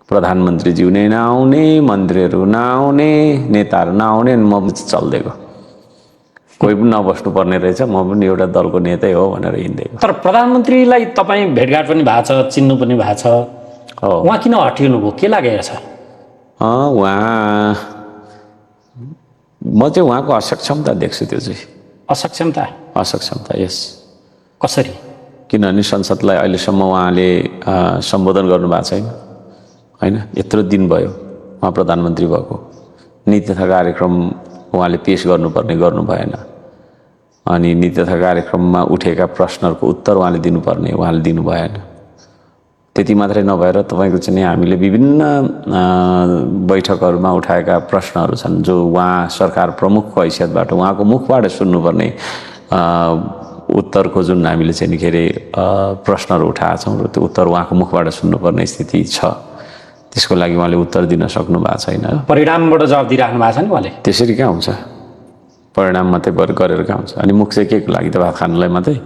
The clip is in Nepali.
प्रधानमन्त्रीज्यू नै नआउने, मन्त्रीहरू नआउने, नेताहरू नआउने, म चल्दिएको कोही पनि नबस्नु पर्ने रहेछ, म पनि एउटा दलको नेतै हो भनेर हिँड्दिएको। तर प्रधानमन्त्रीलाई तपाईँ भेटघाट पनि भएको छ, चिन्नु पनि भएको छ, उहाँ किन हटिनु भयो, के लागेको छ? म चाहिँ उहाँको असक्षमता देख्छु। त्यो चाहिँ असक्षमता, यस। कसरी? किनभने संसदलाई अहिलेसम्म उहाँले सम्बोधन गर्नुभएको छैन होइन। यत्रो दिन भयो उहाँ प्रधानमन्त्री भएको, नीति तथा कार्यक्रम उहाँले पेश गर्नुपर्ने गर्नु भएन। अनि नीति तथा कार्यक्रममा उठेका प्रश्नहरूको उत्तर उहाँले दिनुपर्ने उहाँले दिनु भएन। त्यति मात्रै नभएर तपाईँको चाहिँ हामीले विभिन्न बैठकहरूमा उठाएका प्रश्नहरू छन् जो उहाँ सरकार प्रमुखको हैसियतबाट उहाँको मुखबाट सुन्नुपर्ने उत्तरको जुन हामीले चाहिँ के अरे प्रश्नहरू उठाएका छौँ र त्यो उत्तर उहाँको मुखबाट सुन्नुपर्ने स्थिति छ। त्यसको लागि उहाँले उत्तर दिन सक्नु भएको छैन। परिणामबाट जवाब दिइराख्नु भएको छ नि उहाँले। त्यसरी कहाँ हुन्छ? परिणाम मात्रै गरेर कहाँ हुन्छ? अनि मुख चाहिँ के को लागि त भात खानुलाई मात्रै?